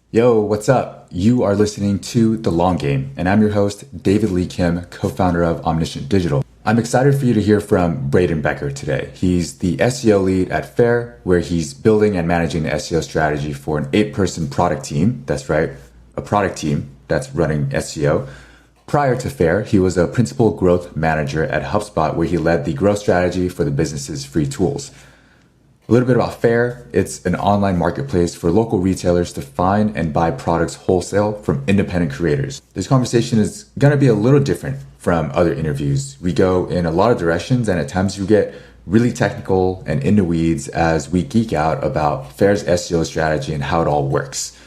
Yo, what's up? You are listening to The Long Game, and I'm your host, David Lee Kim, co-founder of Omniscient Digital. I'm excited for you to hear from Braden Becker today. He's the SEO lead at Faire, where he's building and managing the SEO strategy for an 8-person product team. That's right, a product team that's running SEO. Prior to Faire, he was a principal growth manager at HubSpot, where he led the growth strategy for the business's free tools. A little bit about Faire. It's an online marketplace for local retailers to find and buy products wholesale from independent creators. This conversation is going to be a little different from other interviews. We go in a lot of directions, and at times we get really technical and in the weeds as we geek out about Faire's SEO strategy and how it all works.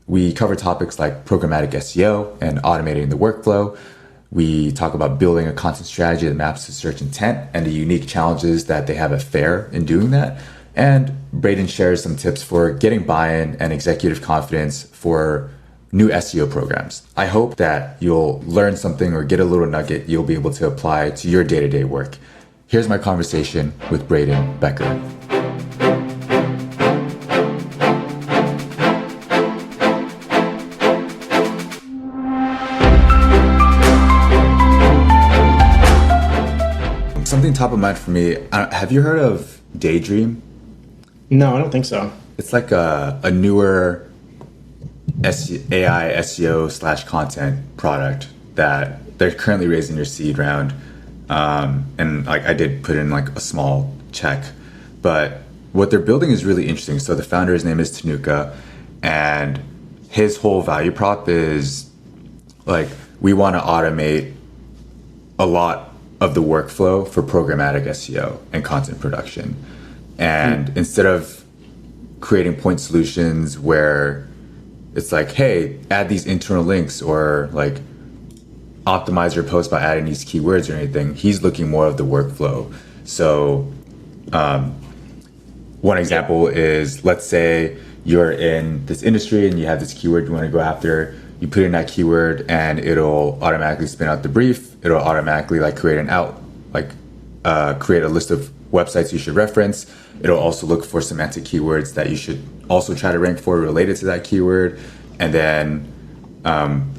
We cover topics like programmatic SEO and automating the workflow. We talk about building a content strategy that maps to search intent and the unique challenges that they have at Faire in doing that. And Braden shares some tips for getting buy-in and executive confidence for new SEO programs. I hope that you'll learn something or get a little nugget you'll be able to apply to your day-to-day work. Here's my conversation with Braden Becker. Something top of mind for me, have you heard of Daydream? No, I don't think so. It's like a newer AI SEO slash content product that they're currently raising their seed round. And like I did put in like a small check, but what they're building is really interesting. So the founder, his name is Tanuka, and his whole value prop is like, we want to automate a lot of the workflow for programmatic SEO and content production. And instead of creating point solutions where it's like, hey, add these internal links or like optimize your post by adding these keywords or anything, he's looking more of the workflow. So one example is, let's say you're in this industry and you have this keyword you want to go after. You put in that keyword and it'll automatically spin out the brief. It'll automatically like create a list of websites you should reference. It'll also look for semantic keywords that you should also try to rank for related to that keyword. And then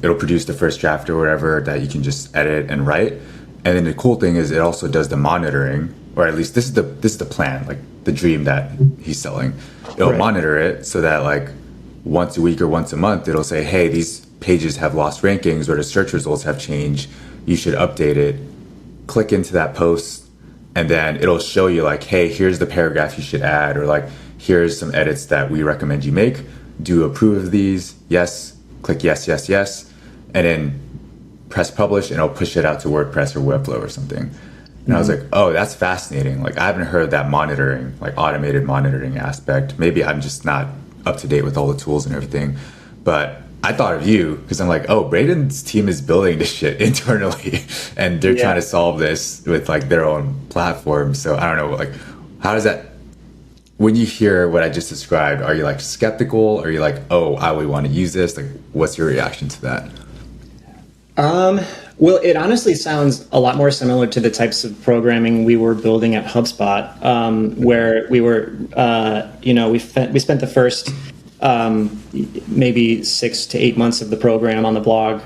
it'll produce the first draft or whatever that you can just edit and write. And then the cool thing is it also does the monitoring, or at least this is the plan, like the dream that he's selling. It'll monitor it so that like once a week or once a month, it'll say, hey, these pages have lost rankings or the search results have changed. You should update it. Click into that post. And then it'll show you like, hey, here's the paragraph you should add, or like, here's some edits that we recommend you make. Do you approve of these? Yes. Click yes, yes, yes. And then press publish and it'll push it out to WordPress or Webflow or something. And I was like, oh, that's fascinating. Like, I haven't heard that monitoring, like automated monitoring aspect. Maybe I'm just not up to date with all the tools and everything. But I thought of you because I'm like, oh, Braden's team is building this shit internally and they're trying to solve this with like their own platform. So I don't know, like, how does that, when you hear what I just described, are you like skeptical? Or are you like, oh, I would want to use this? Like, what's your reaction to that? Well, it honestly sounds a lot more similar to the types of programming we were building at HubSpot, where we were, we spent the first maybe 6 to 8 months of the program on the blog,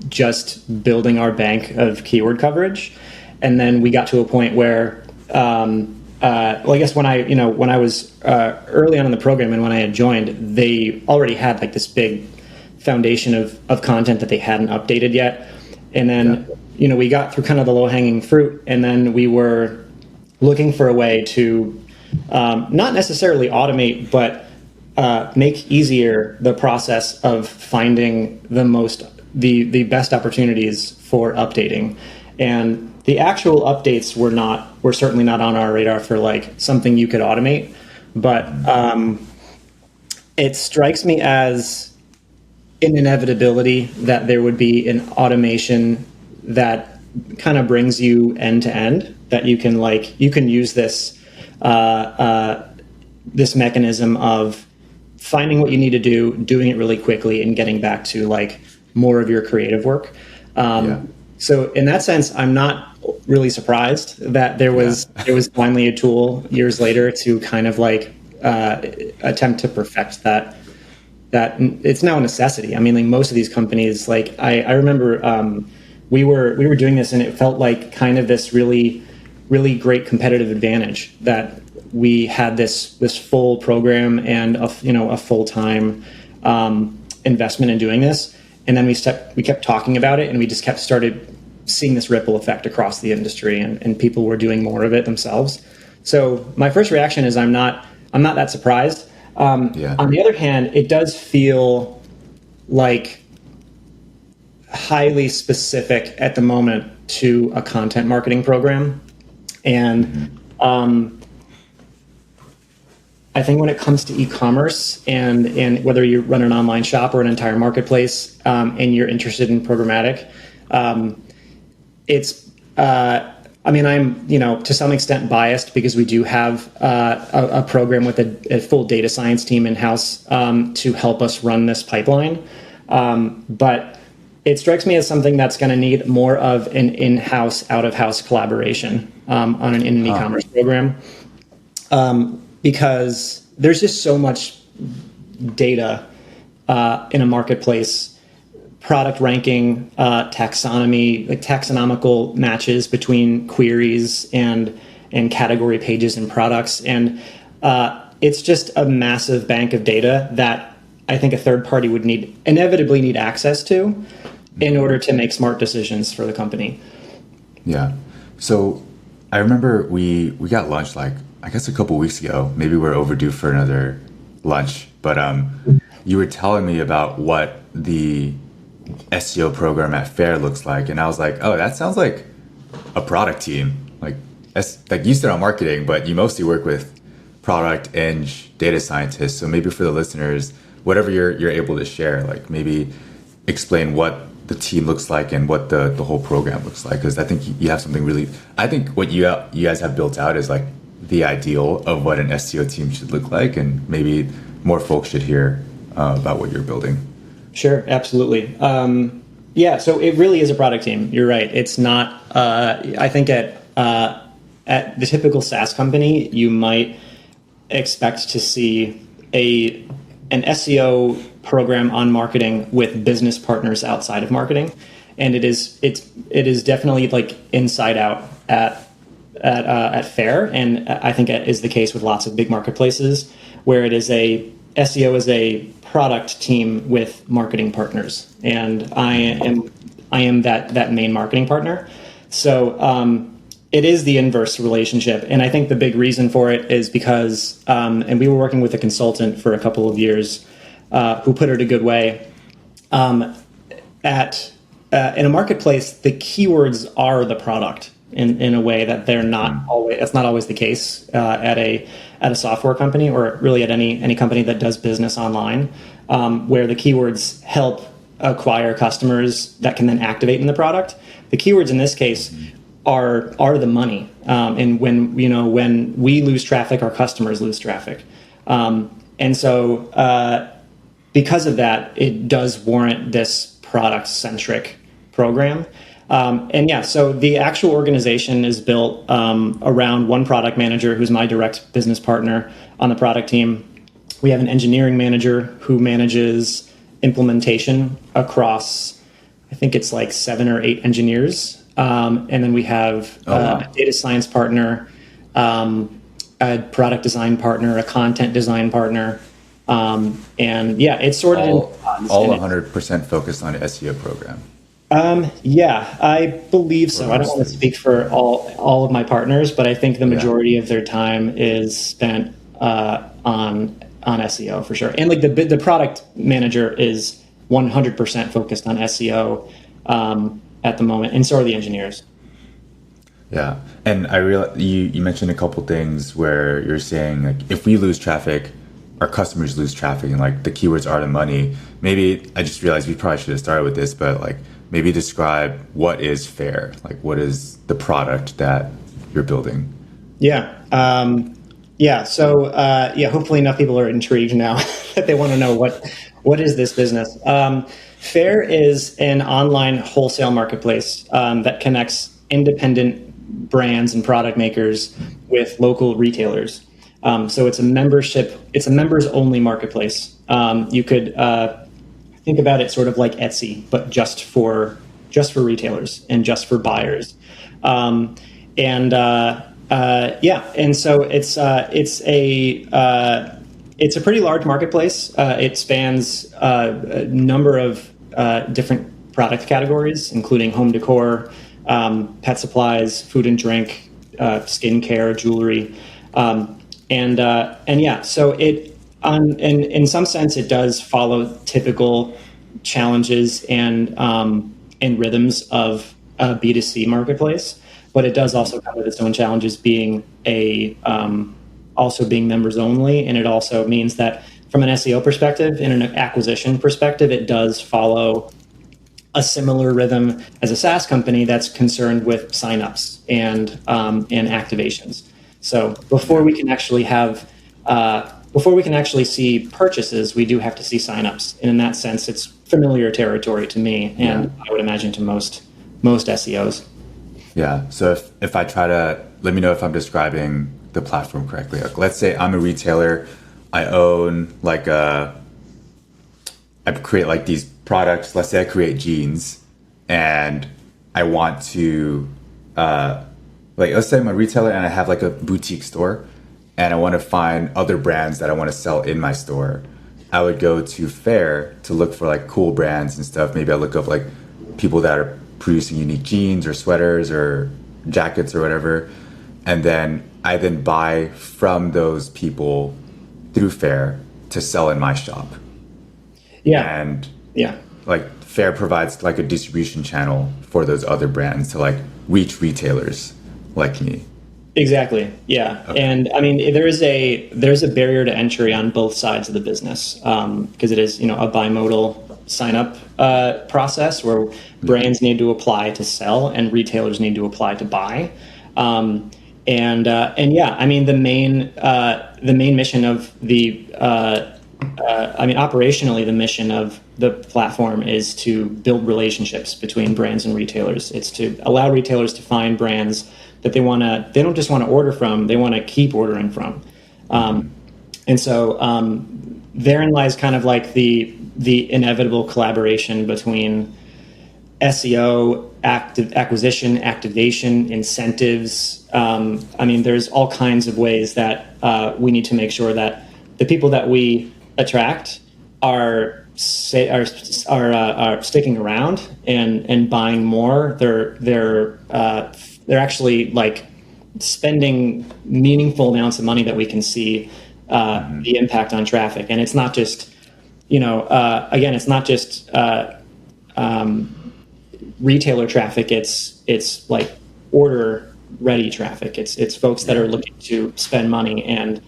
just building our bank of keyword coverage. And then we got to a point where, I guess when I was early on in the program and when I had joined, they already had like this big foundation of content that they hadn't updated yet. And then, we got through kind of the low hanging fruit, and then we were looking for a way to, not necessarily automate, but make easier the process of finding the best opportunities for updating. And the actual updates were certainly not on our radar for like something you could automate, but it strikes me as an inevitability that there would be an automation that kind of brings you end to end, that you can use this this mechanism of finding what you need to do, doing it really quickly, and getting back to like more of your creative work. So in that sense, I'm not really surprised that there was finally a tool years later to kind of like attempt to perfect that it's now a necessity. I mean, like most of these companies, like I remember we were doing this, and it felt like kind of this really, really great competitive advantage that we had this full program and a full-time investment in doing this. And then we kept talking about it, and we just started seeing this ripple effect across the industry, and people were doing more of it themselves. So my first reaction is I'm not that surprised. On the other hand, it does feel like highly specific at the moment to a content marketing program. And I think when it comes to e-commerce and whether you run an online shop or an entire marketplace, and you're interested in programmatic, I'm, to some extent biased because we do have a program with a full data science team in-house to help us run this pipeline. But it strikes me as something that's going to need more of an in-house, out-of-house collaboration in an e-commerce program, because there's just so much data in a marketplace. Product ranking, taxonomy, like taxonomical matches between queries and category pages and products. And it's just a massive bank of data that I think a third party would inevitably need access to in order to make smart decisions for the company. Yeah. So I remember we got lunch I guess a couple weeks ago. Maybe we're overdue for another lunch, but you were telling me about what the SEO program at Faire looks like, and I was like, oh, that sounds like a product team. Like you sit on marketing, but you mostly work with product, eng, data scientists. So maybe for the listeners, whatever you're able to share, like maybe explain what the team looks like and what the whole program looks like, because I think you have something really. I think what you guys have built out is like the ideal of what an SEO team should look like, and maybe more folks should hear about what you're building. Sure, absolutely. So it really is a product team. You're right. It's not. I think at the typical SaaS company, you might expect to see an SEO program on marketing with business partners outside of marketing, and it is definitely like inside out at Faire, and I think it is the case with lots of big marketplaces where it is SEO is a product team with marketing partners, and I am that main marketing partner. So it is the inverse relationship, and I think the big reason for it is because, and we were working with a consultant for a couple of years who put it a good way. In a marketplace, the keywords are the product in a way that they're not always. That's not always the case at a software company, or really at any company that does business online, where the keywords help acquire customers that can then activate in the product. The keywords in this case are the money, and when we lose traffic, our customers lose traffic, and so because of that, it does warrant this product-centric program. So the actual organization is built around one product manager who's my direct business partner on the product team. We have an engineering manager who manages implementation across, I think it's like 7 or 8 engineers. And then we have a data science partner, a product design partner, a content design partner. It's sort of all 100% focused on an SEO program. I believe so. I don't want to speak for all of my partners, but I think the majority of their time is spent on SEO for sure. And like the product manager is 100% focused on SEO at the moment, and so are the engineers. Yeah, and I realize you mentioned a couple things where you're saying like if we lose traffic, our customers lose traffic, and like the keywords are the money. Maybe I just realized we probably should have started with this, but like maybe describe what is Faire, like what is the product that you're building? Hopefully enough people are intrigued now that they want to know what is this business. Faire is an online wholesale marketplace that connects independent brands and product makers with local retailers. So it's a members only marketplace. You could think about it sort of like Etsy, but just for retailers and just for buyers. And so it's a pretty large marketplace. It spans a number of different product categories, including home decor, pet supplies, food and drink, skincare, jewelry, so it. In some sense, it does follow typical challenges and rhythms of a B2C marketplace, but it does also come with its own challenges, being also being members only, and it also means that from an SEO perspective and an acquisition perspective, it does follow a similar rhythm as a SaaS company that's concerned with signups and activations. So before we can actually see purchases, we do have to see signups. And in that sense, it's familiar territory to me, and I would imagine to most SEOs. Yeah. So if I try to, let me know if I'm describing the platform correctly. Like, let's say I'm a retailer. I own I create like these products. Let's say I create jeans, and I want to, let's say I'm a retailer and I have like a boutique store, and I want to find other brands that I want to sell in my store. I would go to Faire to look for like cool brands and stuff. Maybe I look up like people that are producing unique jeans or sweaters or jackets or whatever. And then I then buy from those people through Faire to sell in my shop. Yeah. And like Faire provides like a distribution channel for those other brands to like reach retailers like me. Exactly. Yeah. Okay. And I mean, there's a barrier to entry on both sides of the business, because it is, a bimodal sign up process where brands need to apply to sell and retailers need to apply to buy. I mean, the main mission of operationally, the mission of the platform is to build relationships between brands and retailers. It's to allow retailers to find brands that they don't just want to order from, they want to keep ordering from. Therein lies kind of like the inevitable collaboration between SEO, acquisition, activation, incentives. There's all kinds of ways that we need to make sure that the people that we attract are sticking around and buying more. They're actually like spending meaningful amounts of money that we can see the impact on traffic. And it's not just, it's not just retailer traffic. It's like order ready traffic. It's folks that are looking to spend money and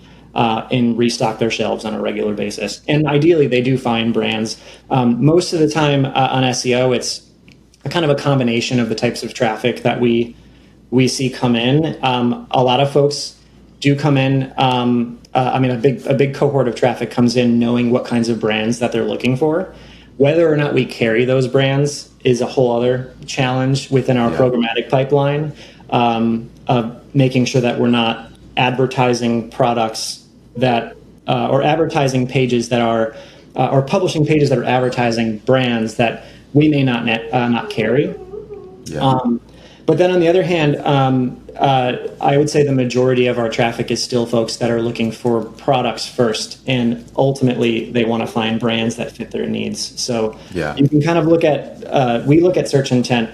restock their shelves on a regular basis. And ideally, they do find brands. Most of the time on SEO, it's a kind of a combination of the types of traffic that we see come in. A lot of folks do come in. A big cohort of traffic comes in knowing what kinds of brands that they're looking for. Whether or not we carry those brands is a whole other challenge within our programmatic pipeline, of making sure that we're not advertising products that, or advertising pages that are, or publishing pages that are advertising brands that we may not carry. Yeah. But then on the other hand, I would say the majority of our traffic is still folks that are looking for products first, and ultimately they want to find brands that fit their needs. So you can kind of look at, we look at search intent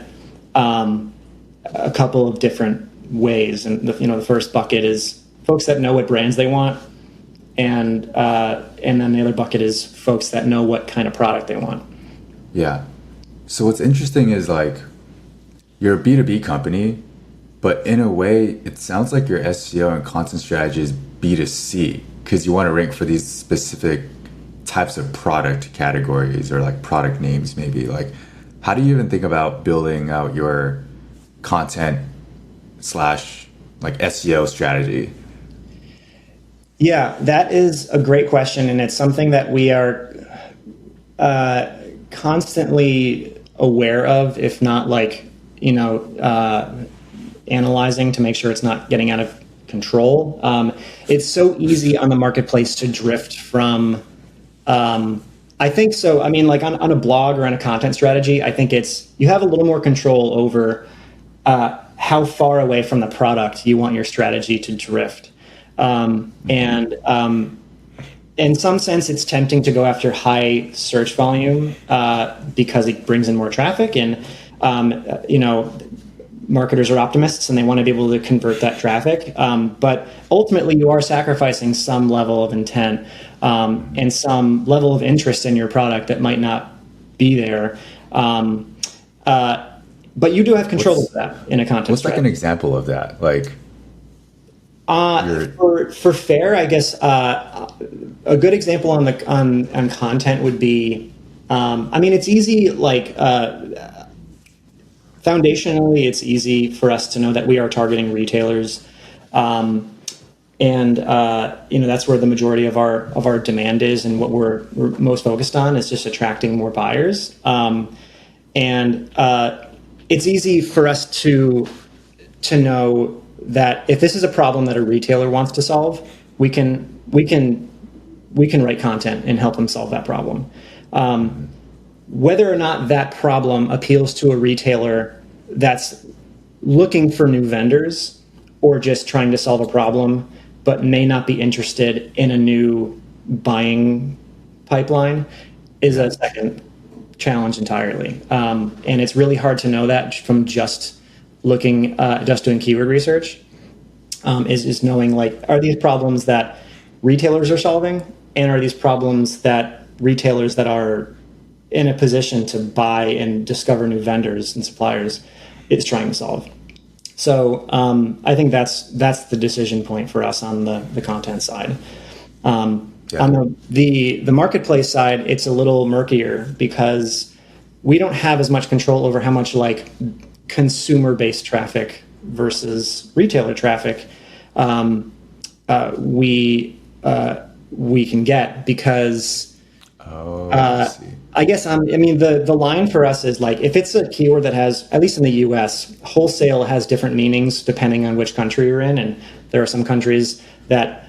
a couple of different ways. And the first bucket is folks that know what brands they want, and then the other bucket is folks that know what kind of product they want. Yeah. So what's interesting is like, you're a B2B company, but in a way, it sounds like your SEO and content strategy is B2C, because you want to rank for these specific types of product categories or like product names, maybe. Like, how do you even think about building out your content / like SEO strategy? Yeah, that is a great question, and it's something that we are constantly aware of, if not like, analyzing to make sure it's not getting out of control. It's so easy on the marketplace to drift from I think so. I mean, like on a blog or on a content strategy, I think you have a little more control over how far away from the product you want your strategy to drift. And in some sense, it's tempting to go after high search volume because it brings in more traffic, and marketers are optimists and they want to be able to convert that traffic. But ultimately, you are sacrificing some level of intent and some level of interest in your product that might not be there. But you do have control of that in a content. What's strategy. like an example of that? Like, for Faire, I guess a good example on content would be, I mean, it's easy. Like foundationally, it's easy for us to know that we are targeting retailers, and that's where the majority of our demand is, and what we're most focused on is just attracting more buyers. It's easy for us to know that if this is a problem that a retailer wants to solve, we can write content and help them solve that problem. Whether or not that problem appeals to a retailer that's looking for new vendors or just trying to solve a problem, but may not be interested in a new buying pipeline, is a second challenge entirely. And it's really hard to know that from just doing keyword research, is knowing, like, are these problems that retailers are solving, and are these problems that retailers that are in a position to buy and discover new vendors and suppliers is trying to solve. So I think that's the decision point for us on the content side. On the marketplace side, it's a little murkier because we don't have as much control over how much like consumer-based traffic versus retailer traffic we can get, because I guess the line for us is, like, if it's a keyword that has, at least in the US, wholesale has different meanings depending on which country you're in, and there are some countries that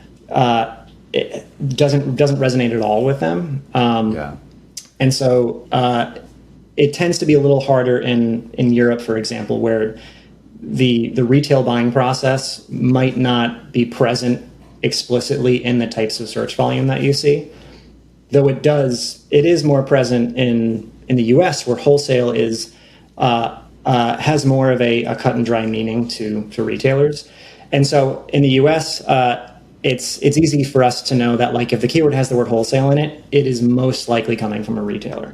it doesn't resonate at all with them. And so it tends to be a little harder in Europe, for example, where the retail buying process might not be present explicitly in the types of search volume that you see. Though it is more present in the US, where wholesale has more of a cut and dry meaning to retailers. And so in the US, it's easy for us to know that, like, if the keyword has the word wholesale in it, it is most likely coming from a retailer.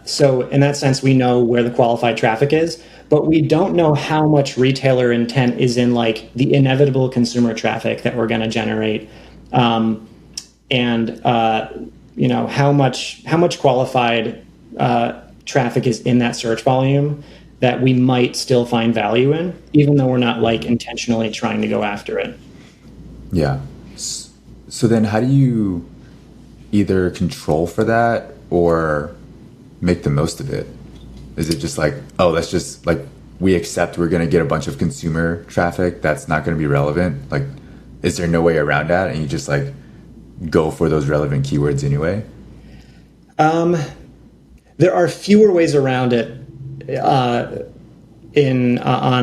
So in that sense, we know where the qualified traffic is, but we don't know how much retailer intent is in, like, the inevitable consumer traffic that we're going to generate. How much qualified traffic is in that search volume that we might still find value in, even though we're not, like, intentionally trying to go after it. Yeah. So then how do you either control for that or make the most of it? Is it just like, oh, let's just, like, we accept we're going to get a bunch of consumer traffic that's not going to be relevant? Like, is there no way around that, and you just, like, go for those relevant keywords anyway? There are fewer ways around it on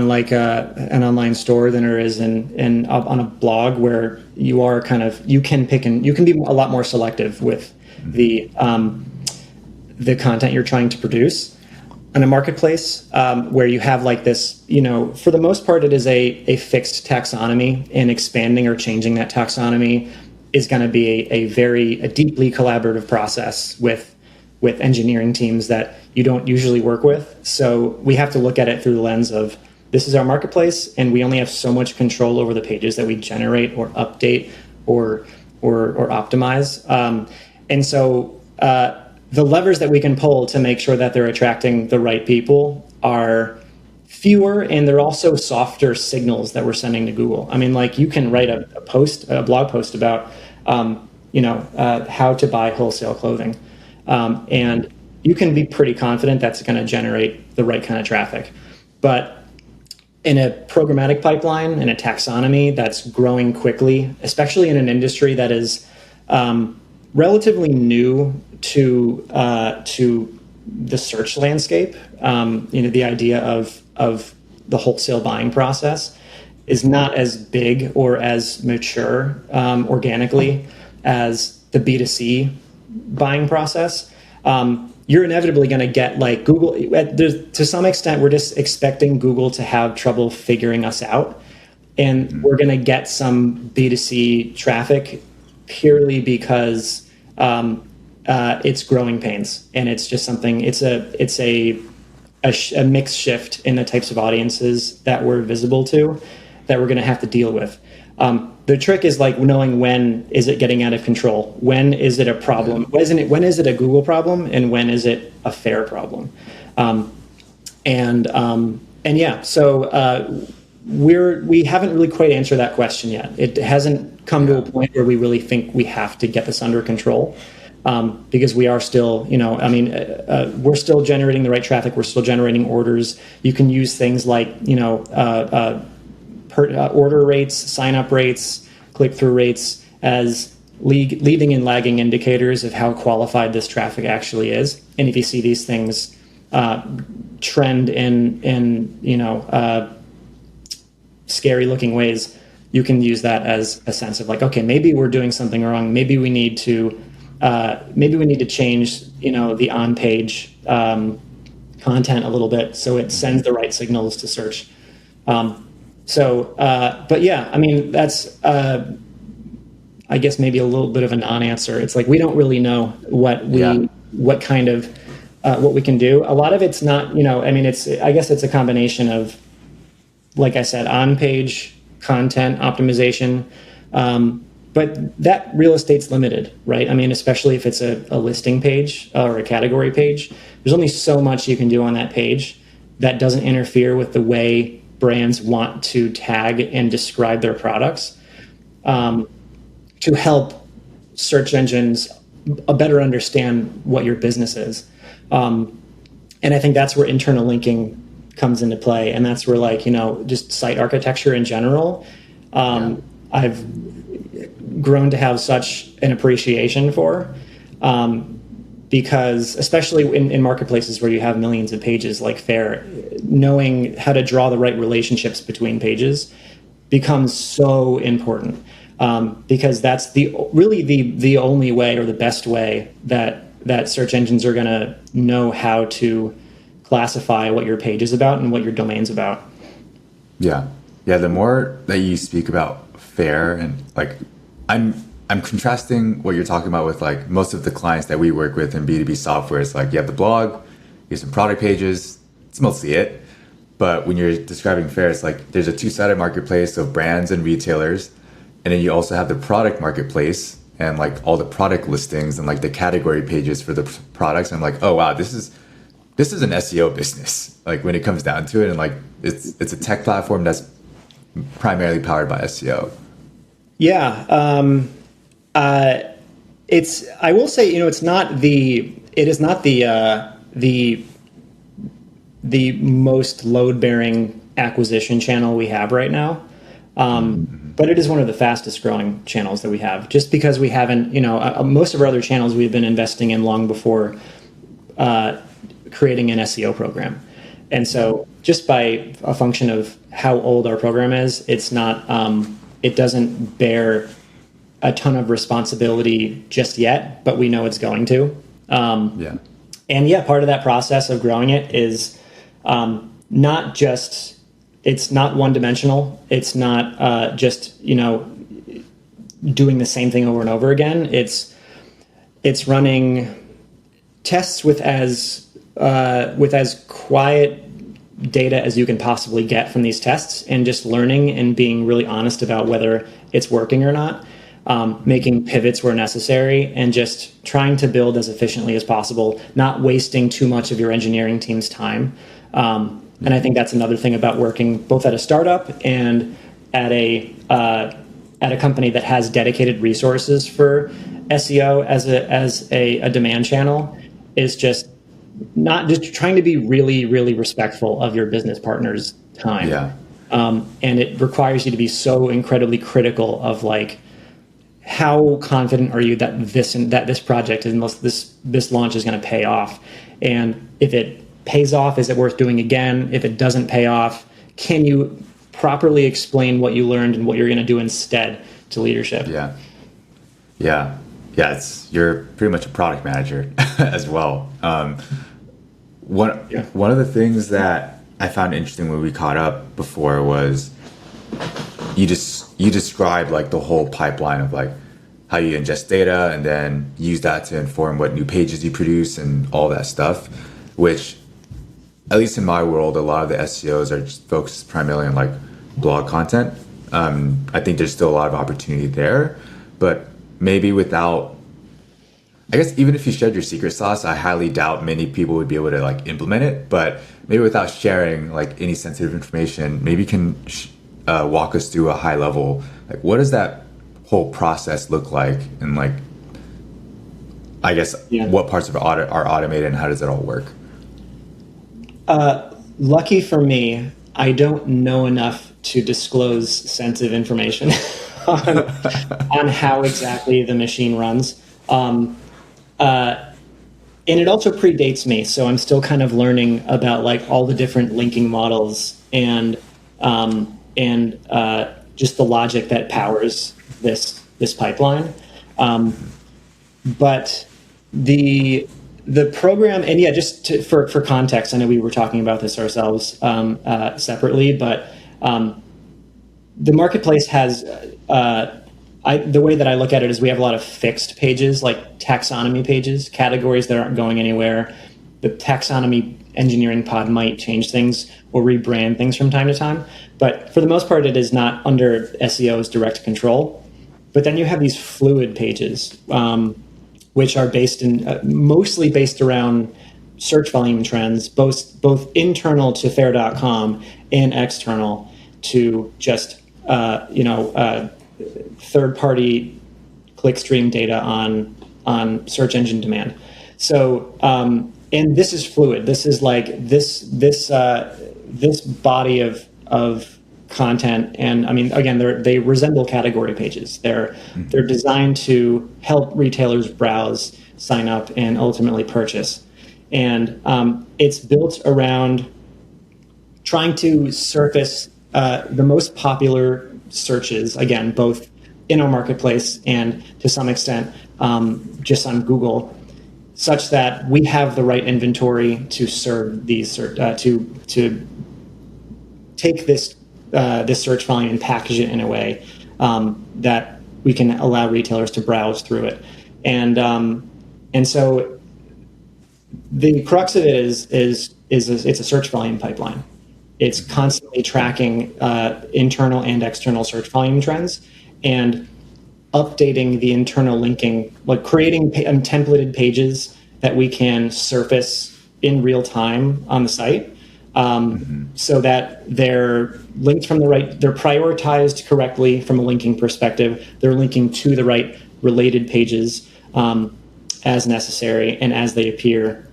like an online store than there is on a blog, where you can be a lot more selective with the content you're trying to produce. On a marketplace, where you have, like, this, for the most part, it is a fixed taxonomy, and expanding or changing that taxonomy is going to be a deeply collaborative process with engineering teams that you don't usually work with. So we have to look at it through the lens of, this is our marketplace, and we only have so much control over the pages that we generate or update or optimize. And so the levers that we can pull to make sure that they're attracting the right people are fewer, and they're also softer signals that we're sending to Google. I mean, like, you can write a blog post about how to buy wholesale clothing, and you can be pretty confident that's going to generate the right kind of traffic. But in a programmatic pipeline, in a taxonomy that's growing quickly, especially in an industry that is relatively new to the search landscape. The idea of the wholesale buying process is not as big or as mature organically as the B2C buying process. You're inevitably going to get like Google, to some extent, we're just expecting Google to have trouble figuring us out. And we're going to get some B2C traffic purely because it's growing pains. And it's just something, it's a mixed shift in the types of audiences that we're visible to that we're going to have to deal with. The trick is like knowing when is it getting out of control? When is it a problem? When is it a Google problem? And when is it a Faire problem? So we haven't really quite answered that question yet. It hasn't come to a point where we really think we have to get this under control. Because we are still, we're still generating the right traffic. We're still generating orders. You can use things like, order rates, sign-up rates, click-through rates as leading and lagging indicators of how qualified this traffic actually is. And if you see these things trend in scary-looking ways, you can use that as a sense of like, okay, maybe we're doing something wrong. Maybe we need to change, the on-page content a little bit so it sends the right signals to search. That's, I guess maybe a little bit of a non-answer. It's like, we don't really know what we can do. A lot of it's not, I guess it's a combination of, like I said, on-page content optimization. But that real estate's limited, right? Especially if it's a listing page or a category page, there's only so much you can do on that page that doesn't interfere with the way brands want to tag and describe their products, to help search engines better understand what your business is. And I think that's where internal linking comes into play. And that's where just site architecture in general, I've grown to have such an appreciation for, because especially in marketplaces where you have millions of pages like Faire, knowing how to draw the right relationships between pages becomes so important, because that's the only way or the best way that search engines are going to know how to classify what your page is about and what your domain's about. Yeah. The more that you speak about Faire, and I'm contrasting what you're talking about with like most of the clients that we work with in B2B software. It's like you have the blog, you have some product pages, it's mostly it. But when you're describing Faire, it's like there's a two-sided marketplace of brands and retailers. And then you also have the product marketplace and like all the product listings and like the category pages for the products. And I'm like, oh wow, this is an SEO business. Like when it comes down to it, and like it's a tech platform that's primarily powered by SEO. Yeah. I will say, it is not the most load-bearing acquisition channel we have right now. But it is one of the fastest growing channels that we have, just because we haven't, most of our other channels we've been investing in long before creating an SEO program. And so just by a function of how old our program is, it's not, it doesn't bear a ton of responsibility just yet, but we know it's going to. And part of that process of growing it is not just, it's not one-dimensional. It's not just, doing the same thing over and over again. It's running tests with as quiet data as you can possibly get from these tests, and just learning and being really honest about whether it's working or not, making pivots where necessary, and just trying to build as efficiently as possible, not wasting too much of your engineering team's time. And I think that's another thing about working both at a startup and at a company that has dedicated resources for SEO as a demand channel, is just not just trying to be really, really respectful of your business partner's time. And it requires you to be so incredibly critical of like how confident are you that this project and this launch is going to pay off? And if it pays off, is it worth doing again? If it doesn't pay off, can you properly explain what you learned and what you're going to do instead to leadership? Yeah. You're pretty much a product manager as well. One of the things that I found interesting when we caught up before was you described like the whole pipeline of like how you ingest data and then use that to inform what new pages you produce and all that stuff, which at least in my world, a lot of the SEOs are just focused primarily on like blog content. I think there's still a lot of opportunity there, but maybe without, I guess even if you shared your secret sauce, I highly doubt many people would be able to like implement it, but maybe without sharing like any sensitive information, maybe you can walk us through a high level, like what does that whole process look like? And like, I guess what parts of it are automated and how does it all work? Lucky for me, I don't know enough to disclose sensitive information on how exactly the machine runs. And it also predates me, so I'm still kind of learning about like all the different linking models and just the logic that powers this pipeline. But the program, and for context, I know we were talking about this ourselves separately, but the marketplace has, the way that I look at it is we have a lot of fixed pages, like taxonomy pages, categories that aren't going anywhere. The taxonomy engineering pod might change things or rebrand things from time to time, but for the most part, it is not under SEO's direct control. But then you have these fluid pages, which are mostly based around search volume trends, both internal to Faire.com and external to just third-party clickstream data on search engine demand. So, and this is fluid. This is like this body of content, and I mean, again, they resemble category pages. They're designed to help retailers browse, sign up, and ultimately purchase. And it's built around trying to surface the most popular searches, again, both in our marketplace and to some extent just on Google, such that we have the right inventory to serve these, to take this search volume and package it in a way that we can allow retailers to browse through it. And so the crux of it is it's a search volume pipeline. It's constantly tracking internal and external search volume trends and updating the internal linking, like creating templated pages that we can surface in real time on the site. So that they're linked from the right, they're prioritized correctly from a linking perspective. They're linking to the right related pages as necessary and as they appear.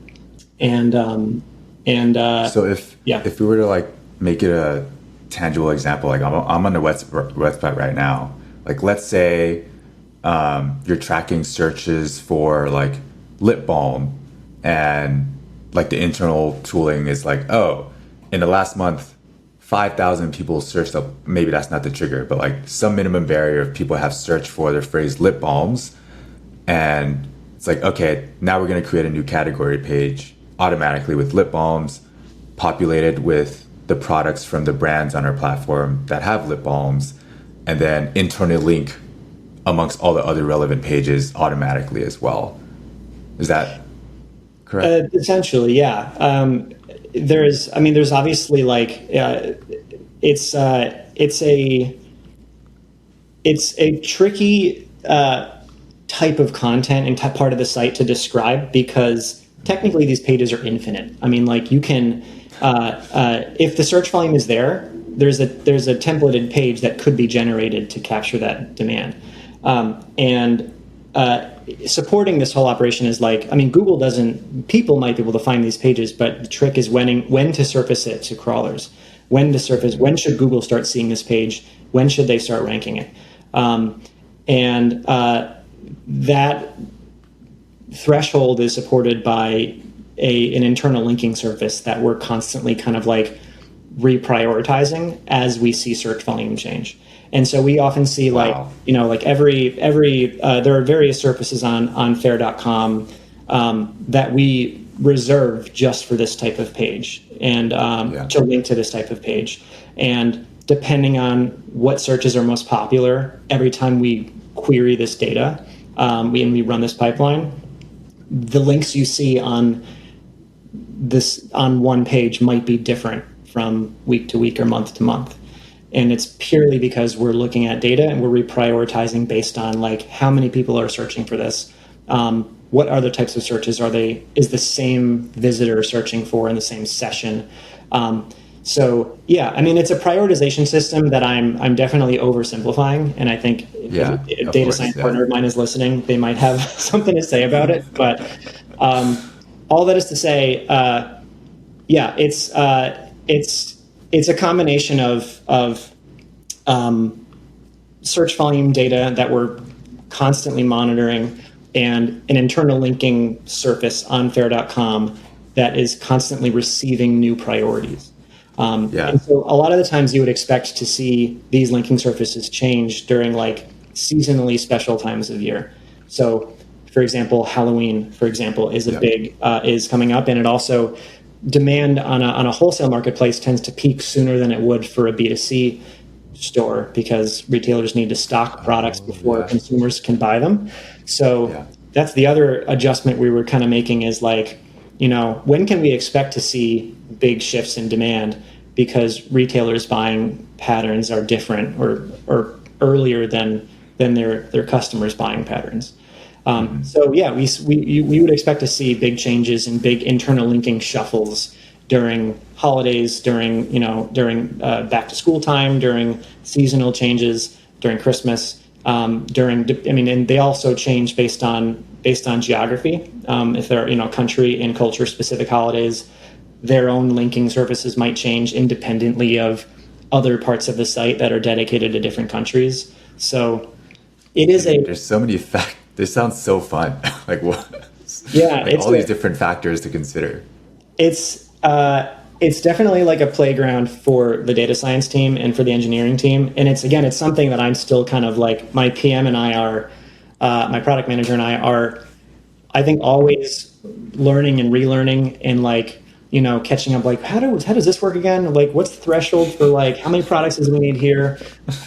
So if we were to like make it a tangible example, like I'm on the website right now. Like let's say you're tracking searches for like lip balm, and like the internal tooling is like, oh, in the last month, 5,000 people searched up, maybe that's not the trigger, but like some minimum barrier of people have searched for the phrase lip balms. And it's like, okay, now we're going to create a new category page automatically with lip balms populated with the products from the brands on our platform that have lip balms, and then internally link amongst all the other relevant pages automatically as well. Is that correct? Essentially, yeah. There's obviously like it's a tricky type of content and part of the site to describe, because technically these pages are infinite. I mean, like you can if the search volume is there's a templated page that could be generated to capture that demand, and supporting this whole operation is like, I mean, people might be able to find these pages, but the trick is when to surface it to crawlers, when should Google start seeing this page, when should they start ranking it, And that threshold is supported by an internal linking surface that we're constantly kind of like reprioritizing as we see search volume change. And so we often see like, you know, like every there are various surfaces on Faire.com that we reserve just for this type of page and to link to this type of page. And depending on what searches are most popular, every time we query this data, we run this pipeline, the links you see on one page might be different from week to week or month to month. And it's purely because we're looking at data and we're reprioritizing based on like how many people are searching for this. What other types of searches is the same visitor searching for in the same session? So yeah, I mean, it's a prioritization system that I'm definitely oversimplifying. And I think if a data science partner of mine is listening, they might have something to say about it. But all that is to say, it's a combination of search volume data that we're constantly monitoring and an internal linking surface on Faire.com that is constantly receiving new priorities. And so a lot of the times you would expect to see these linking surfaces change during like seasonally special times of year. So for example, Halloween, for example, is is coming up, and it also demand on a wholesale marketplace tends to peak sooner than it would for a B2C store because retailers need to stock products before consumers can buy them. So that's the other adjustment we were kind of making is like, you know, when can we expect to see big shifts in demand because retailers' buying patterns are different or earlier than their customers' buying patterns. So yeah, we would expect to see big changes and big internal linking shuffles during holidays, during back to school time, during seasonal changes, during Christmas, and they also change based on geography. If they're country and culture specific holidays, their own linking services might change independently of other parts of the site that are dedicated to different countries. So it is there's so many factors. This sounds so fun. Like what? Yeah, like all these different factors to consider. It's definitely like a playground for the data science team and for the engineering team. And it's something that I'm still kind of like my PM and I are, my product manager and I are, I think, always learning and relearning and like, catching up, like, how does this work again? Like, what's the threshold for like, how many products does we need here?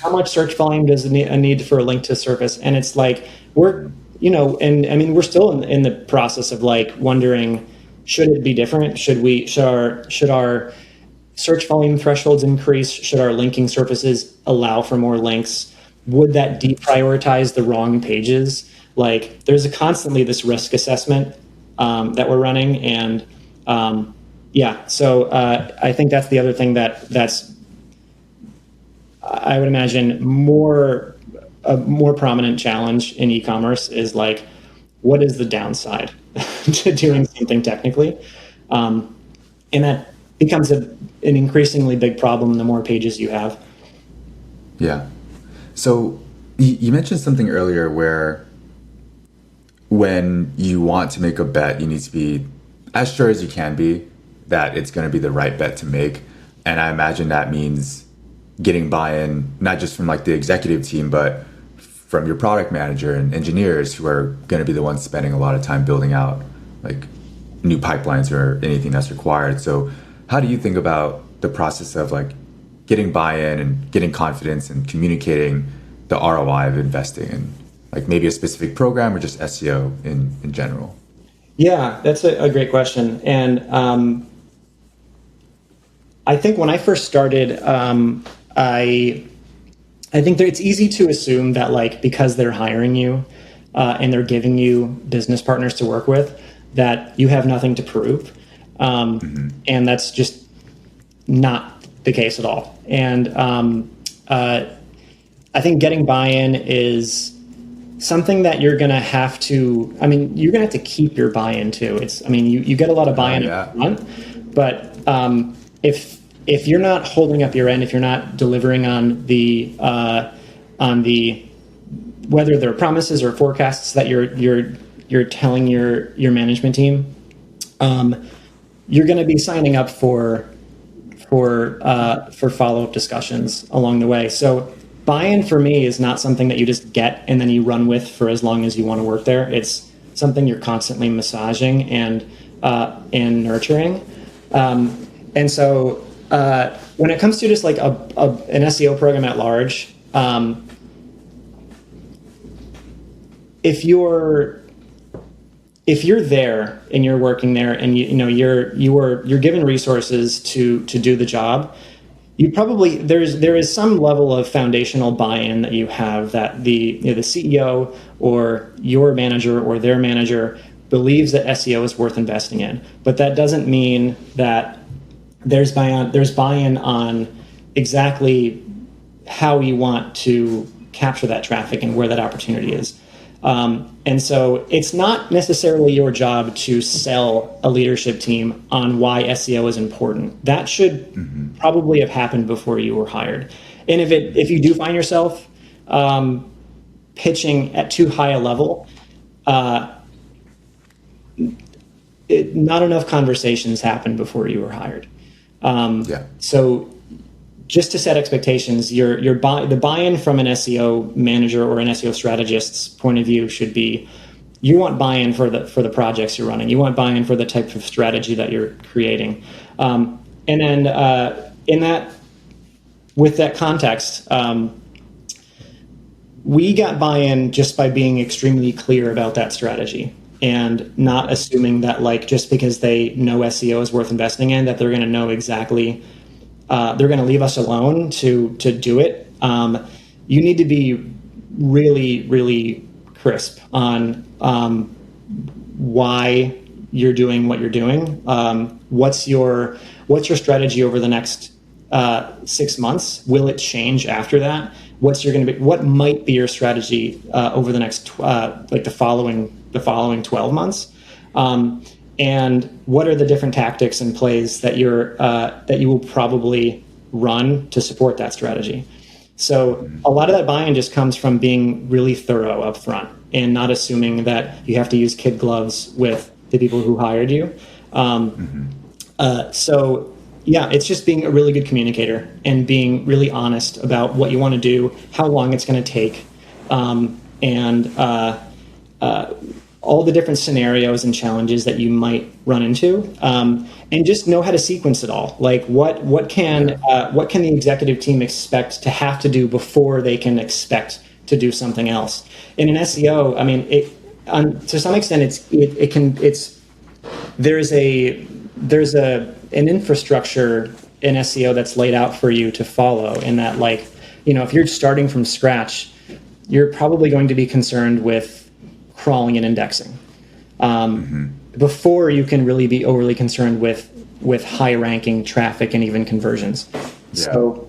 How much search volume does a need for a link to surface? And it's like, we're still in the process of like wondering, should it be different? Should our search volume thresholds increase? Should our linking surfaces allow for more links? Would that deprioritize the wrong pages? Like, there's constantly this risk assessment that we're running, and so I think that's the other thing that's I would imagine a more prominent challenge in e-commerce is like, what is the downside to doing something technically? And that becomes an increasingly big problem the more pages you have. Yeah. So you mentioned something earlier where when you want to make a bet, you need to be as sure as you can be that it's going to be the right bet to make. And I imagine that means getting buy-in, not just from like the executive team, but from your product manager and engineers who are going to be the ones spending a lot of time building out like new pipelines or anything that's required. So how do you think about the process of like getting buy-in and getting confidence and communicating the ROI of investing in like maybe a specific program or just SEO in general? Yeah, that's a great question. And I think when I first started, I think that it's easy to assume that like because they're hiring you and they're giving you business partners to work with, that you have nothing to prove. And that's just not the case at all. And I think getting buy-in is something that you're going to have to, you're going to have to keep your buy-in too. You get a lot of buy-in up front, but if you're not holding up your end, if you're not delivering on the whether they're promises or forecasts that you're telling your management team, you're going to be signing up for follow-up discussions along the way. So buy-in for me is not something that you just get and then you run with for as long as you want to work there. It's something you're constantly massaging and nurturing. And so when it comes to just like an SEO program at large, if you're there and you're working there and you're given resources to do the job, you probably there is some level of foundational buy-in that you have that the CEO or your manager or their manager believes that SEO is worth investing in. But that doesn't mean that there's buy-in on exactly how you want to capture that traffic and where that opportunity is. And so it's not necessarily your job to sell a leadership team on why SEO is important. That should probably have happened before you were hired. And if you do find yourself pitching at too high a level, not enough conversations happened before you were hired. So just to set expectations, the buy-in from an SEO manager or an SEO strategist's point of view should be, you want buy-in for the projects you're running. You want buy-in for the type of strategy that you're creating. And then with that context, we got buy-in just by being extremely clear about that strategy and not assuming that just because they know SEO is worth investing in, that they're going to know exactly. They're going to leave us alone to do it. You need to be really, really crisp on why you're doing what you're doing. What's your strategy over the next 6 months? Will it change after that? What might be your strategy over the next the following 12 months? And what are the different tactics and plays that you will probably run to support that strategy? So a lot of that buy-in just comes from being really thorough up front and not assuming that you have to use kid gloves with the people who hired you. So yeah, it's just being a really good communicator and being really honest about what you want to do, how long it's going to take, and all the different scenarios and challenges that you might run into, and just know how to sequence it all. Like what can the executive team expect to have to do before they can expect to do something else? In an SEO, I mean, to some extent, there's an infrastructure in SEO that's laid out for you to follow. In that, if you're starting from scratch, you're probably going to be concerned with crawling and indexing before you can really be overly concerned with high ranking traffic and even conversions. So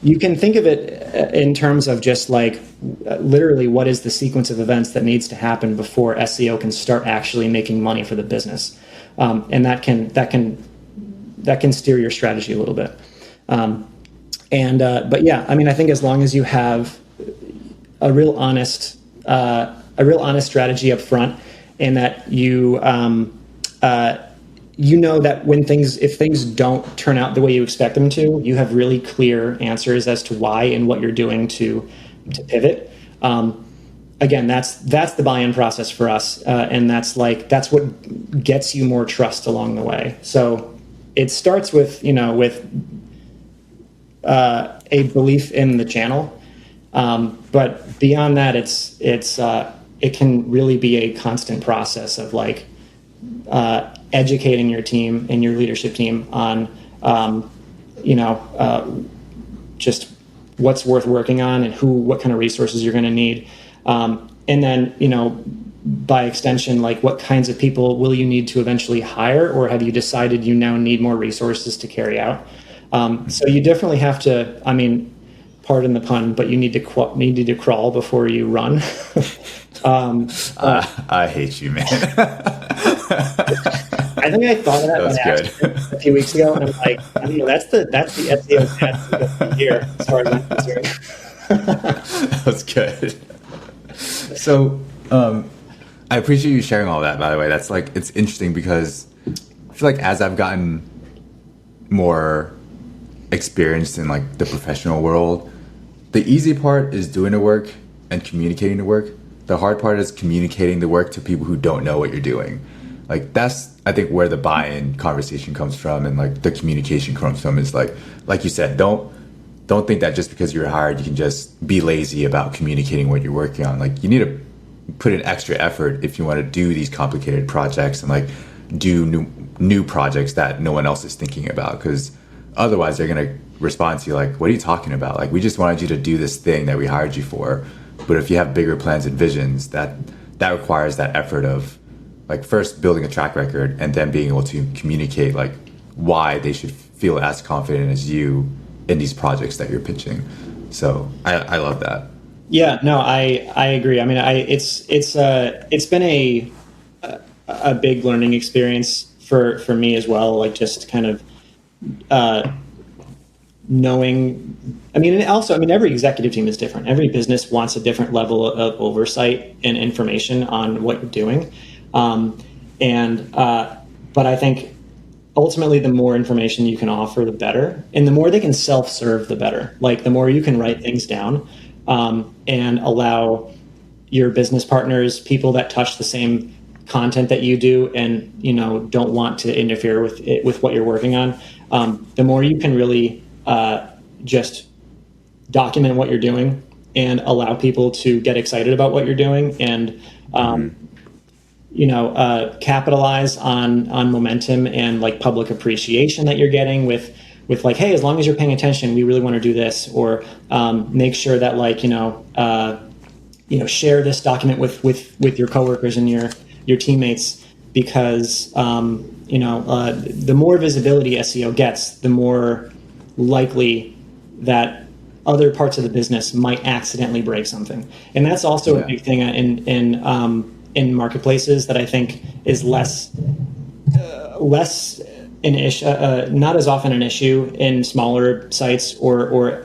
you can think of it in terms of just literally what is the sequence of events that needs to happen before SEO can start actually making money for the business, and that can steer your strategy a little bit. But yeah, I mean, I think as long as you have a real honest strategy up front, and that you know that if things don't turn out the way you expect them to, you have really clear answers as to why and what you're doing to pivot. Again, that's the buy-in process for us, and that's what gets you more trust along the way. So it starts with a belief in the channel, but beyond that, it can really be a constant process of educating your team and your leadership team on just what's worth working on and what kind of resources you're going to need, and then by extension, what kinds of people will you need to eventually hire, or have you decided you now need more resources to carry out? So you definitely have to, I mean, pardon the pun, but you need to crawl before you run. I hate you, man. I think I thought of that a few weeks ago, and I'm like, I don't know, that's the SEO stats here as far as I'm concerned. That's good. So, I appreciate you sharing all that, by the way. That's like, it's interesting because I feel like as I've gotten more experienced in like the professional world, the easy part is doing the work and communicating the work. The hard part is communicating the work to people who don't know what you're doing. Like that's, I think, where the buy-in conversation comes from, and like the communication comes from is like you said, don't think that just because you're hired, you can just be lazy about communicating what you're working on. Like you need to put in extra effort if you want to do these complicated projects and like do new projects that no one else is thinking about, because otherwise they're going to respond to you like, what are you talking about? Like, we just wanted you to do this thing that we hired you for. But if you have bigger plans and visions, that requires that effort of like first building a track record and then being able to communicate like why they should feel as confident as you in these projects that you're pitching. So I love that. Yeah, no, I agree. I mean, it's been a big learning experience for me as well. Like just kind of knowing. I mean, and also, I mean, every executive team is different. Every business wants a different level of oversight and information on what you're doing. But I think ultimately the more information you can offer, the better. And the more they can self-serve, the better. Like the more you can write things down and allow your business partners, people that touch the same content that you do and, you know, don't want to interfere with what you're working on, the more you can really just document what you're doing and allow people to get excited about what you're doing and capitalize on momentum and like public appreciation that you're getting with like, hey, as long as you're paying attention, we really want to do this, or make sure that like, share this document with your coworkers and your teammates, because the more visibility SEO gets, the more likely that other parts of the business might accidentally break something. And that's also a big thing in marketplaces that I think is less an issue, not as often an issue in smaller sites or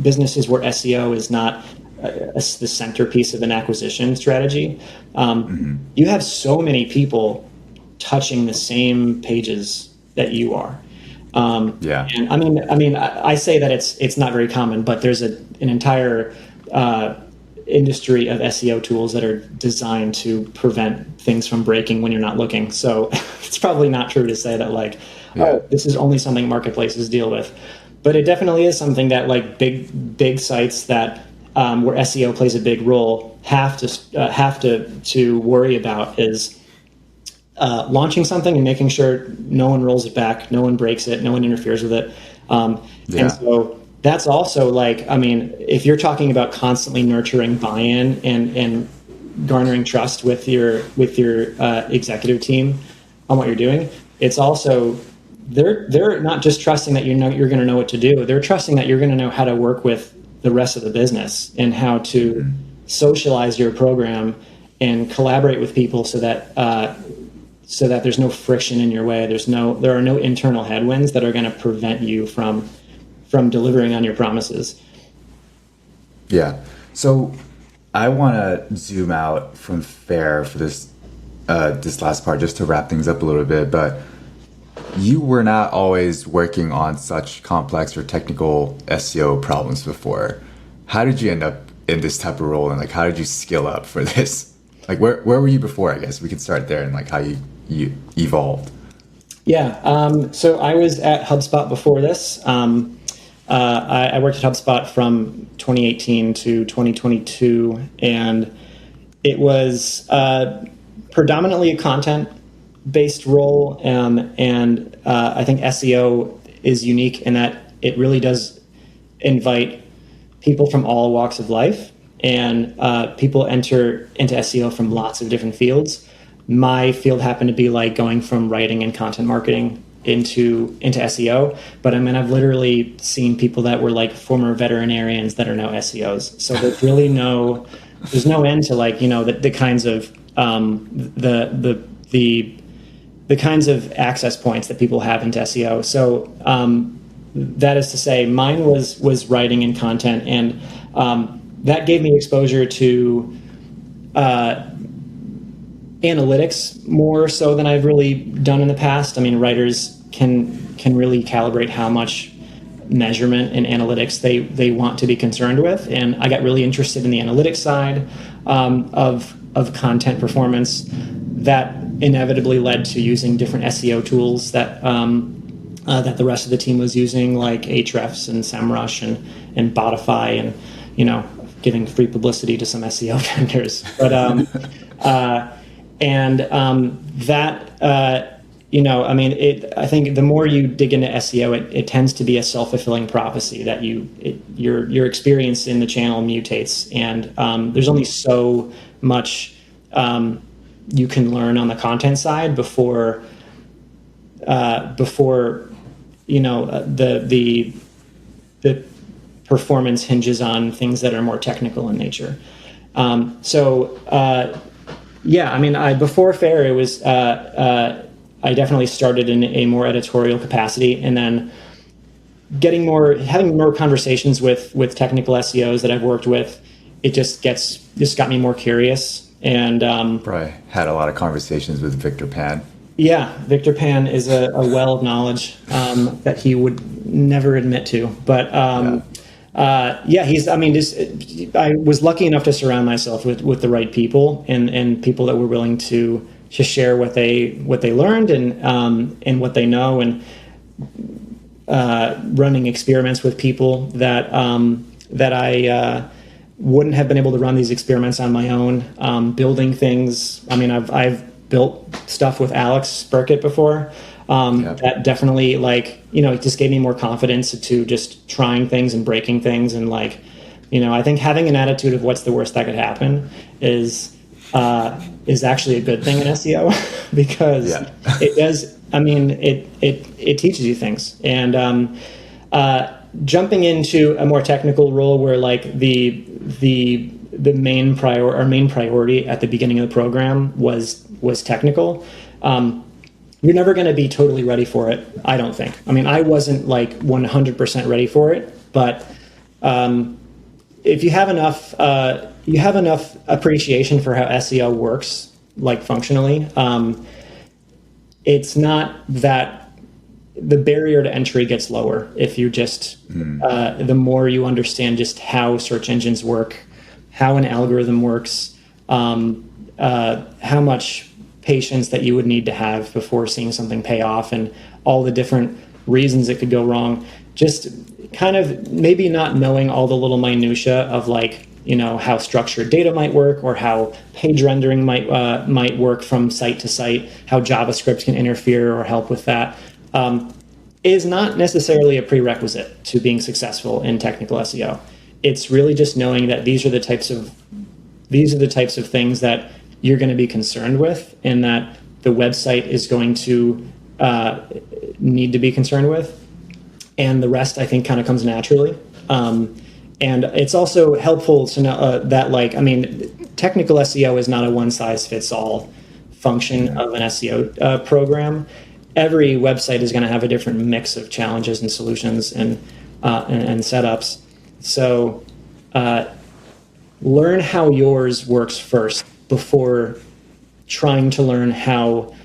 businesses where SEO is not the centerpiece of an acquisition strategy. You have so many people touching the same pages that you are. And I mean, I say that it's not very common, but there's an entire industry of SEO tools that are designed to prevent things from breaking when you're not looking. So it's probably not true to say that like, oh, this is only something marketplaces deal with, but it definitely is something that like big sites that where SEO plays a big role have to worry about is launching something and making sure no one rolls it back, no one breaks it, no one interferes with it. And so that's also like, I mean, if you're talking about constantly nurturing buy-in and garnering trust with your executive team on what you're doing, it's also they're not just trusting that you're going to know what to do. They're trusting that you're going to know how to work with the rest of the business and how to socialize your program and collaborate with people so that there's no friction in your way. There are no internal headwinds that are going to prevent you from delivering on your promises. Yeah. So I want to zoom out from Faire for this last part, just to wrap things up a little bit. But you were not always working on such complex or technical SEO problems before. How did you end up in this type of role, and like how did you skill up for this? Like where were you before? I guess we could start there, and like how you evolved. Yeah. So I was at HubSpot before this. I worked at HubSpot from 2018 to 2022, and it was predominantly a content-based role. And I think SEO is unique in that it really does invite people from all walks of life, and people enter into SEO from lots of different fields. My field happened to be like going from writing and content marketing into SEO, but I mean, I've literally seen people that were like former veterinarians that are now SEOs. So there's really there's no end to like, the kinds of the kinds of access points that people have into SEO. So that is to say, mine was writing and content, and that gave me exposure to analytics more so than I've really done in the past. I mean, writers can really calibrate how much measurement and analytics they want to be concerned with, and I got really interested in the analytics side of content performance. That inevitably led to using different SEO tools that that the rest of the team was using, like Ahrefs and SEMrush and Botify, and giving free publicity to some SEO vendors. But I think the more you dig into SEO, it tends to be a self-fulfilling prophecy that your experience in the channel mutates, and there's only so much you can learn on the content side before the performance hinges on things that are more technical in nature. Before Faire, it was I definitely started in a more editorial capacity, and then having more conversations with technical SEOs that I've worked with, it just got me more curious. And probably had a lot of conversations with Victor Pan. Yeah, Victor Pan is a well of knowledge that he would never admit to. But I was lucky enough to surround myself with the right people and people that were willing to share what they learned and what they know, and running experiments with people that I wouldn't have been able to run these experiments on my own. Building things. I mean, I've built stuff with Alex Burkett before. That definitely, it just gave me more confidence to just trying things and breaking things. And I think having an attitude of what's the worst that could happen is actually a good thing in SEO because it does. I mean, it teaches you things. And jumping into a more technical role where the main priority at the beginning of the program was technical. You're never going to be totally ready for it, I don't think. I mean, I wasn't 100% ready for it, but if you have enough appreciation for how SEO works, functionally, it's not that the barrier to entry gets lower if you just the more you understand just how search engines work, how an algorithm works, how much patience that you would need to have before seeing something pay off, and all the different reasons it could go wrong. Just kind of maybe not knowing all the little minutia of how structured data might work, or how page rendering might work from site to site, how JavaScript can interfere or help with that, is not necessarily a prerequisite to being successful in technical SEO. It's really just knowing that these are the types of things that you're going to be concerned with, and that the website is going to need to be concerned with, and the rest I think kind of comes naturally. And it's also helpful to know that technical SEO is not a one-size-fits-all function of an SEO program. Every website is going to have a different mix of challenges and solutions and setups. So learn how yours works first before trying to learn how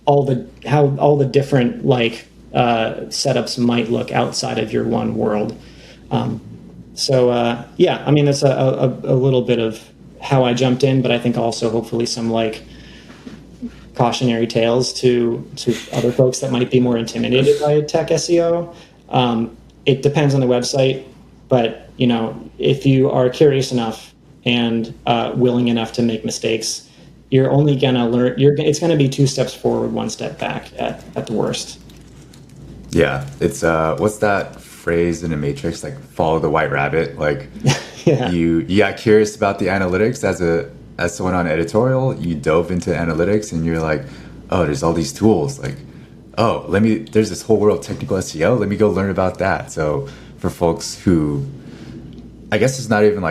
all the different setups might look outside of your one world. That's a little bit of how I jumped in, but I think also hopefully some cautionary tales to other folks that might be more intimidated by tech SEO. It depends on the website, but if you are curious enough and willing enough to make mistakes, you're only gonna learn. It's gonna be 2 steps forward, 1 step back at the worst. Yeah, it's what's that phrase in the Matrix? Follow the white rabbit. Yeah. You got curious about the analytics as someone on editorial. You dove into analytics and you're like, oh, there's all these tools. There's this whole world of technical SEO. Let me go learn about that. So for folks who, I guess it's not even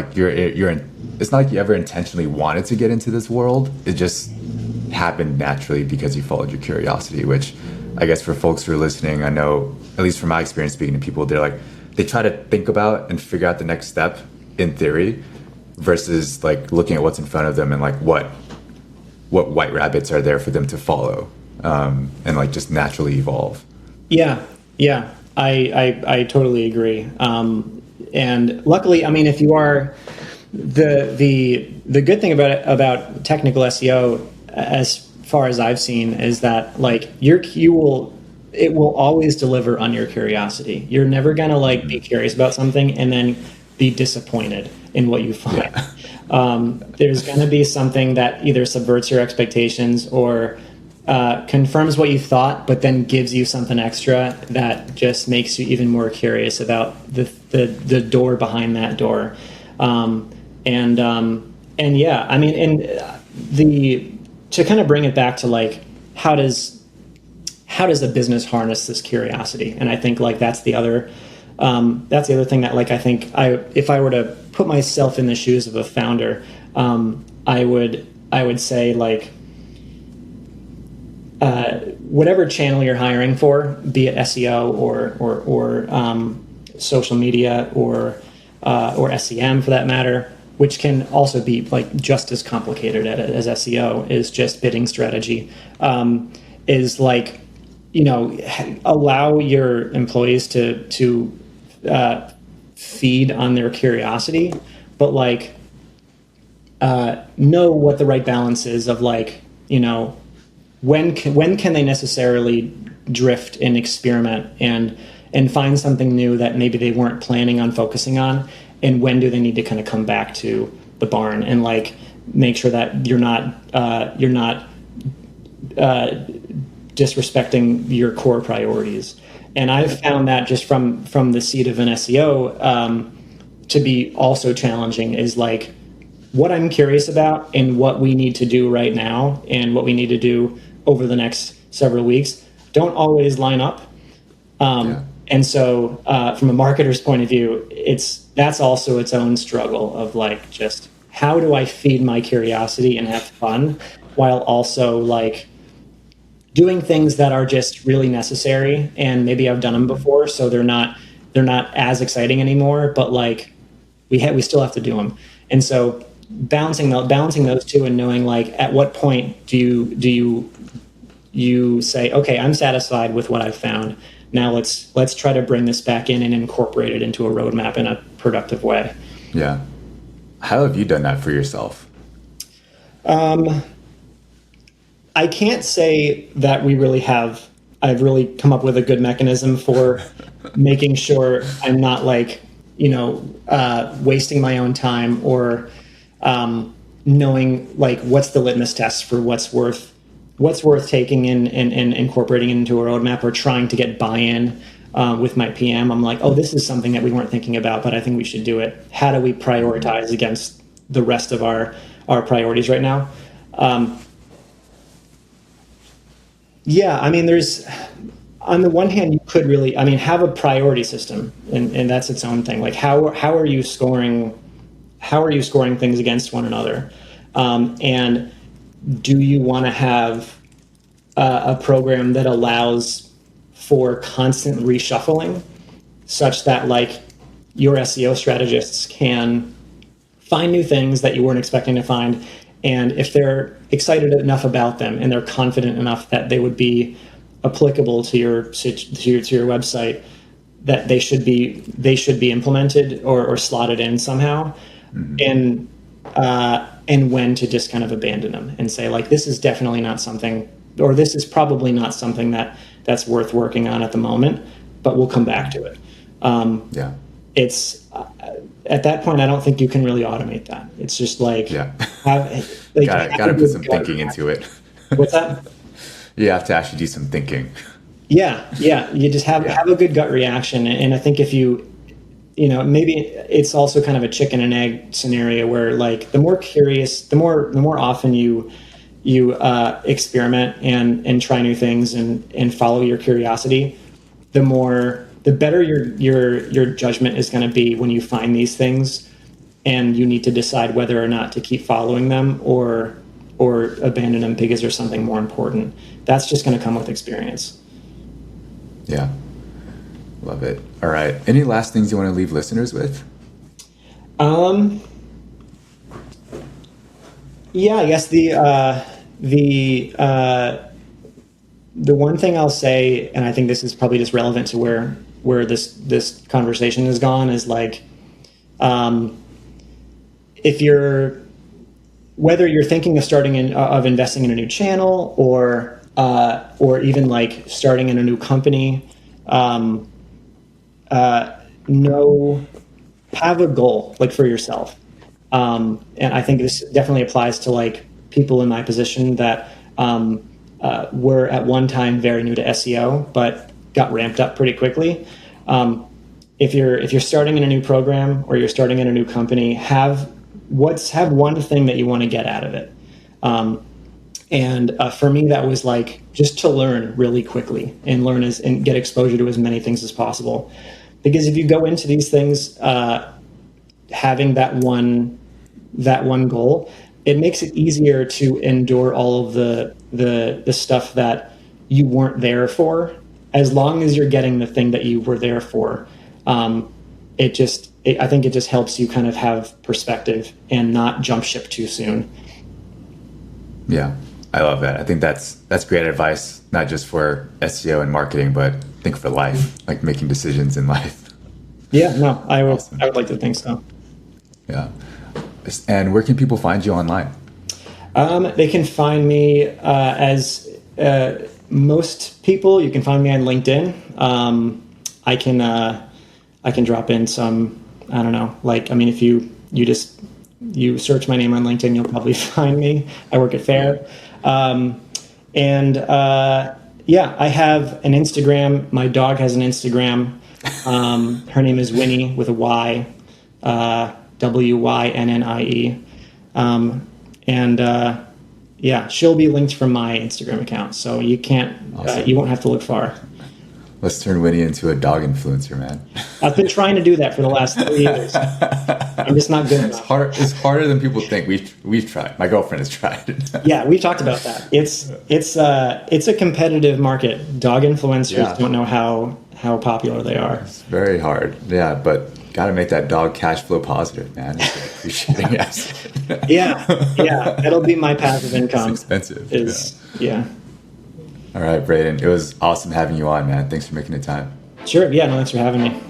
it's not like you ever intentionally wanted to get into this world. It just happened naturally because you followed your curiosity, which I guess for folks who are listening, I know, at least from my experience speaking to people, they try to think about and figure out the next step in theory versus like looking at what's in front of them and like what white rabbits are there for them to follow, and like just naturally evolve. Yeah, yeah, I totally agree. And luckily, I mean, if you are the good thing about technical SEO, as far as I've seen, is that like it will always deliver on your curiosity. You're never gonna like be curious about something and then be disappointed in what you find. Yeah. There's gonna be something that either subverts your expectations or confirms what you thought, but then gives you something extra that just makes you even more curious about the door behind that door. And yeah, I mean, and to kind of bring it back to like, how does a business harness this curiosity? And I think like that's the other thing that like I think if I were to put myself in the shoes of a founder, I would say like whatever channel you're hiring for, be it SEO or social media or SEM for that matter, which can also be like just as complicated as SEO, is just bidding strategy, is like, you know, allow your employees to feed on their curiosity, but like know what the right balance is of like, you know, when can they necessarily drift and experiment and find something new that maybe they weren't planning on focusing on, and when do they need to kind of come back to the barn and like make sure that you're not disrespecting your core priorities. And I've found that just from the seat of an SEO to be also challenging, is like what I'm curious about and what we need to do right now and what we need to do over the next several weeks don't always line up. And so from a marketer's point of view, that's also its own struggle of like, just how do I feed my curiosity and have fun while also like doing things that are just really necessary, and maybe I've done them before, so they're not as exciting anymore, but like we still have to do them. And so balancing those two and knowing like at what point do you say, okay, I'm satisfied with what I've found. Now let's try to bring this back in and incorporate it into a roadmap in a productive way. Yeah. How have you done that for yourself? I can't say that I've really come up with a good mechanism for making sure I'm not like, you know, wasting my own time or knowing like what's the litmus test for what's worth taking in and incorporating into a roadmap, or trying to get buy-in with my PM. I'm like, oh, this is something that we weren't thinking about, but I think we should do it. How do we prioritize against the rest of our priorities right now? Yeah, I mean, there's, on the one hand, you could really, I mean, have a priority system, and that's its own thing. Like, how are you scoring things against one another? And do you want to have a program that allows for constant reshuffling, such that like your SEO strategists can find new things that you weren't expecting to find, and if they're excited enough about them and they're confident enough that they would be applicable to your website, that they should be implemented or slotted in somehow, and when to just kind of abandon them and say like, this is definitely not something, or this is probably not something that's worth working on at the moment, but we'll come back to it. It's at that point, I don't think you can really automate that. It's just like, gotta put some thinking into it. What's that? You have to actually do some thinking. Yeah. You just have a good gut reaction. And I think if you know, maybe it's also kind of a chicken and egg scenario where like the more curious, the more often you experiment and try new things and follow your curiosity, the better your judgment is going to be when you find these things and you need to decide whether or not to keep following them or abandon them because there's something more important. That's just going to come with experience. Yeah. Love it. All right. Any last things you want to leave listeners with? Yeah, I guess the one thing I'll say, and I think this is probably just relevant to where this conversation has gone, is like, if you're, whether you're thinking of of investing in a new channel, or even like starting in a new company, know, have a goal like for yourself. And I think this definitely applies to like people in my position that were at one time very new to SEO, but got ramped up pretty quickly. If you're starting in a new program or you're starting in a new company, have one thing that you want to get out of it. And for me, that was like just to learn really quickly and and get exposure to as many things as possible. Because if you go into these things having that one goal, it makes it easier to endure all of the stuff that you weren't there for. As long as you're getting the thing that you were there for, I think it just helps you kind of have perspective and not jump ship too soon. Yeah, I love that. I think that's great advice, not just for SEO and marketing, but I think for life, like making decisions in life. Yeah, no, Awesome. I would like to think so. Yeah. And where can people find you online? They can find me as most people. You can find me on LinkedIn. I can drop in some. I don't know. Like, I mean, if you search my name on LinkedIn, you'll probably find me. I work at Faire, yeah, I have an Instagram. My dog has an Instagram. Her name is Winnie with a Y, Wynnie. Yeah, she'll be linked from my Instagram account, so you can't, Awesome. You won't have to look far. Let's turn Winnie into a dog influencer, man. I've been trying to do that for the last 3 years. I'm just not good enough. It's harder than people think. We've tried. My girlfriend has tried. Yeah, we've talked about that. It's a competitive market. Dog influencers don't know how popular they are. It's very hard. Yeah, but got to make that dog cash flow positive, man. Appreciating it. Yeah, that'll be my passive income. It's expensive. Yeah. All right, Braden. It was awesome having you on, man. Thanks for making the time. Sure. Yeah. No, thanks for having me.